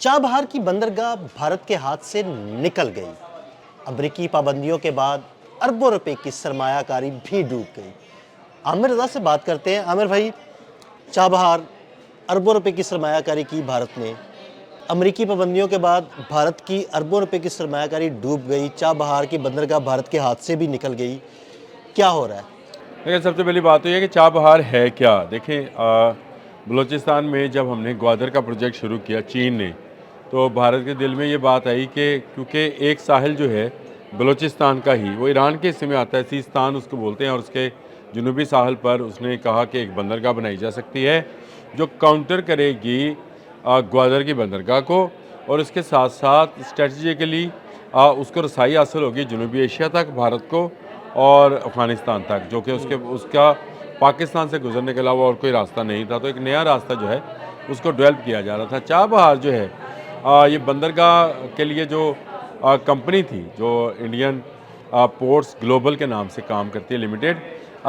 Chabahar کی بندرگاہ بھارت کے ہاتھ سے نکل گئی۔ امریکی پابندیوں کے بعد اربوں روپے کی سرمایہ کاری بھی ڈوب گئی۔ عامر رضا سے بات کرتے ہیں۔ عامر بھائی، چابہار اربوں روپے کی سرمایہ کاری کی بھارت نے، امریکی پابندیوں کے بعد بھارت کی اربوں روپے کی سرمایہ کاری ڈوب گئی، چابہار کی بندرگاہ بھارت کے ہاتھ سے بھی نکل گئی، کیا ہو رہا ہے؟ دیکھیں، سب سے پہلی بات تو یہ کہ چابہار ہے کیا؟ دیکھیں، بلوچستان میں جب ہم نے گوادر کا پروجیکٹ شروع کیا چین نے، تو بھارت کے دل میں یہ بات آئی کہ کیونکہ ایک ساحل جو ہے بلوچستان کا ہی، وہ ایران کے حصے میں آتا ہے، سیستان اس کو بولتے ہیں، اور اس کے جنوبی ساحل پر اس نے کہا کہ ایک بندرگاہ بنائی جا سکتی ہے جو کاؤنٹر کرے گی گوادر کی بندرگاہ کو، اور اس کے ساتھ ساتھ اسٹریٹجیکلی اس کو رسائی حاصل ہوگی جنوبی ایشیا تک بھارت کو اور افغانستان تک، جو کہ اس کا پاکستان سے گزرنے کے علاوہ اور کوئی راستہ نہیں تھا۔ تو ایک نیا راستہ جو ہے اس کو ڈیولپ کیا جا رہا تھا۔ چابہار جو ہے یہ بندرگاہ کے لیے جو کمپنی تھی، جو انڈین پورٹس گلوبل کے نام سے کام کرتی ہے لمیٹڈ،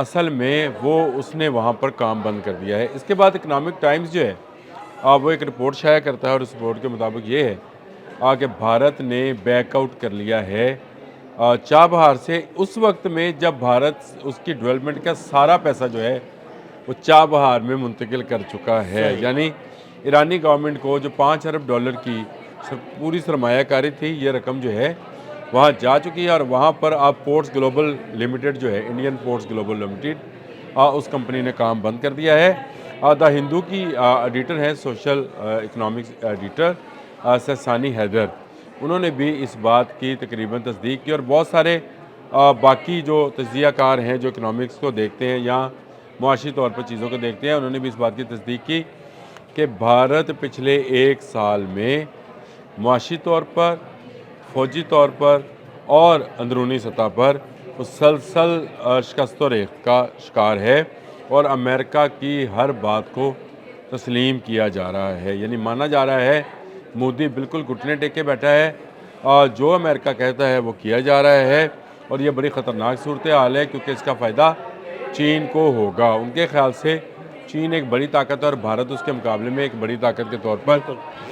اصل میں وہ اس نے وہاں پر کام بند کر دیا ہے۔ اس کے بعد اکنامک ٹائمز جو ہے وہ ایک رپورٹ شائع کرتا ہے، اور اس رپورٹ کے مطابق یہ ہے کہ بھارت نے بیک آؤٹ کر لیا ہے چابہار سے اس وقت میں جب بھارت اس کی ڈیولپمنٹ کا سارا پیسہ جو ہے وہ چابہار میں منتقل کر چکا ہے۔ صحیح۔ یعنی ایرانی گورنمنٹ کو جو $5 ارب کی پوری سرمایہ کاری تھی، یہ رقم جو ہے وہاں جا چکی ہے، اور وہاں پر آپ پورٹس گلوبل لمیٹڈ جو ہے، انڈین پورٹس گلوبل لمیٹڈ، اس کمپنی نے کام بند کر دیا ہے۔ دا ہندو کی ایڈیٹر ہیں، سوشل اکنامکس ایڈیٹر سر ثانی حیدر، انہوں نے بھی اس بات کی تقریباً تصدیق کی، اور بہت سارے باقی جو تجزیہ کار ہیں جو اکنامکس کو دیکھتے ہیں یا معاشی طور پر چیزوں کو دیکھتے ہیں، انہوں نے بھی اس بات کی تصدیق کی کہ بھارت پچھلے ایک سال میں معاشی طور پر، فوجی طور پر اور اندرونی سطح پر مسلسل شکست و ریخت کا شکار ہے، اور امریکہ کی ہر بات کو تسلیم کیا جا رہا ہے۔ یعنی مانا جا رہا ہے مودی بالکل گھٹنے ٹیکے بیٹھا ہے، اور جو امریکہ کہتا ہے وہ کیا جا رہا ہے، اور یہ بڑی خطرناک صورتحال ہے کیونکہ اس کا فائدہ چین کو ہوگا۔ ان کے خیال سے چین ایک بڑی طاقت ہے، اور بھارت اس کے مقابلے میں ایک بڑی طاقت کے طور پر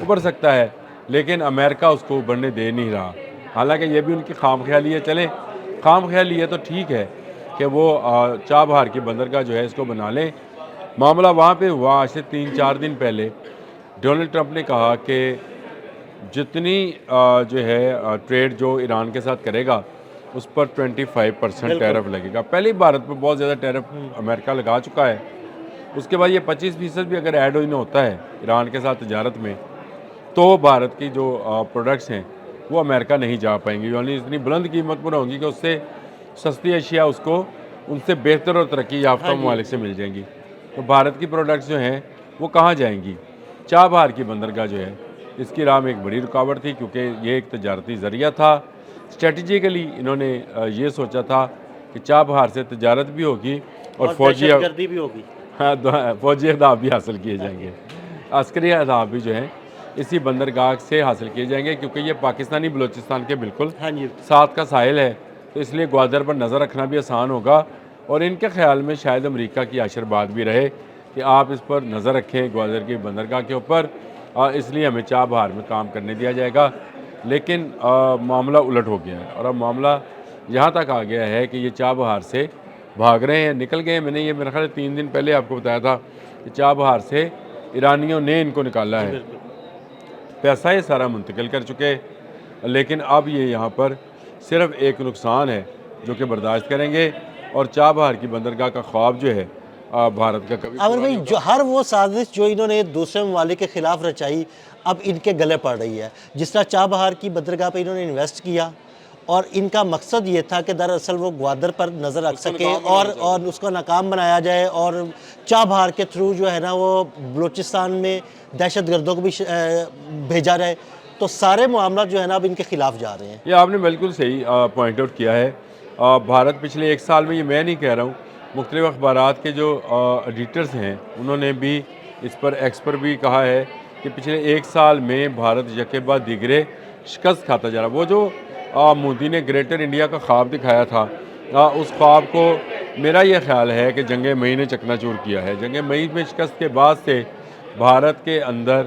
ابھر سکتا ہے، لیکن امریکہ اس کو ابھرنے دے نہیں رہا۔ حالانکہ یہ بھی ان کی خام خیالی ہے۔ چلیں، خام خیالی ہے تو ٹھیک ہے کہ وہ چابہار کی بندرگاہ جو ہے اس کو بنا لیں۔ معاملہ وہاں پہ ہوا آج سے 3-4 دن پہلے، ڈونلڈ ٹرمپ نے کہا کہ جتنی جو ہے ٹریڈ جو ایران کے ساتھ کرے گا اس پر 25% ٹیرف لگے گا۔ پہلے بھارت پر بہت زیادہ ٹیرف امریکہ لگا چکا ہے، اس کے بعد یہ 25% بھی اگر ایڈ ہوتا ہے ایران کے ساتھ تجارت میں، تو بھارت کی جو پروڈکٹس ہیں وہ امریکہ نہیں جا پائیں گی، یعنی اتنی بلند قیمت پر ہوں گی کہ اس سے سستی اشیاء اس کو ان سے بہتر اور ترقی یافتہ ممالک سے مل جائیں گی۔ تو بھارت کی پروڈکٹس جو ہیں وہ کہاں جائیں گی؟ چابہار کی بندرگاہ جو ہے اس کی راہ میں ایک بڑی رکاوٹ تھی، کیونکہ یہ ایک تجارتی ذریعہ تھا۔ اسٹریٹجیکلی انہوں نے یہ سوچا تھا کہ چابہار سے تجارت بھی ہوگی اور فوجی گردی بھی ہوگی، فوجی اہداف بھی حاصل کیے جائیں گے، عسکری اہداف بھی جو ہیں اسی بندرگاہ سے حاصل کیے جائیں گے، کیونکہ یہ پاکستانی بلوچستان کے بالکل ساتھ کا ساحل ہے، تو اس لیے گوادر پر نظر رکھنا بھی آسان ہوگا، اور ان کے خیال میں شاید امریکہ کی آشرواد بھی رہے کہ آپ اس پر نظر رکھیں گوادر کی بندرگاہ کے اوپر، اس لیے ہمیں چابہار میں کام کرنے دیا جائے گا۔ لیکن معاملہ الٹ ہو گیا ہے، اور اب معاملہ یہاں تک آ گیا ہے کہ یہ چابہار سے بھاگ رہے ہیں، نکل گئے ہیں۔ میں نے یہ میرا خیال 3 دن پہلے آپ کو بتایا تھا کہ چابہار سے ایرانیوں نے ان کو نکالا ہے، پیسہ یہ سارا منتقل کر چکے، لیکن اب یہ یہاں پر صرف ایک نقصان ہے جو کہ برداشت کریں گے، اور چابہار کی بندرگاہ کا خواب جو ہے بھارت کا کبھی عامر بھائی، جو ہر وہ سازش جو انہوں نے دوسرے ممالک کے خلاف رچائی اب ان کے گلے پڑ رہی ہے۔ جس طرح چابہار کی بندرگاہ پہ انہوں نے انویسٹ کیا، اور ان کا مقصد یہ تھا کہ دراصل وہ گوادر پر نظر رکھ سکے اور اس کو ناکام بنایا جائے، اور چابہار کے تھرو جو ہے نا وہ بلوچستان میں دہشت گردوں کو بھی بھیجا جائے، تو سارے معاملات جو ہے نا اب ان کے خلاف جا رہے ہیں۔ یہ آپ نے بالکل صحیح پوائنٹ آؤٹ کیا ہے۔ بھارت پچھلے ایک سال میں، یہ میں نہیں کہہ رہا ہوں، مختلف اخبارات کے جو ایڈیٹرز ہیں انہوں نے بھی اس پر ایکس پر بھی کہا ہے کہ پچھلے ایک سال میں بھارت یکے بعد دیگرے شکست کھاتا جا رہا۔ وہ جو مودی نے گریٹر انڈیا کا خواب دکھایا تھا، اس خواب کو میرا یہ خیال ہے کہ جنگ مئی نے چکنا چور کیا ہے۔ جنگ مئی میں شکست کے بعد سے بھارت کے اندر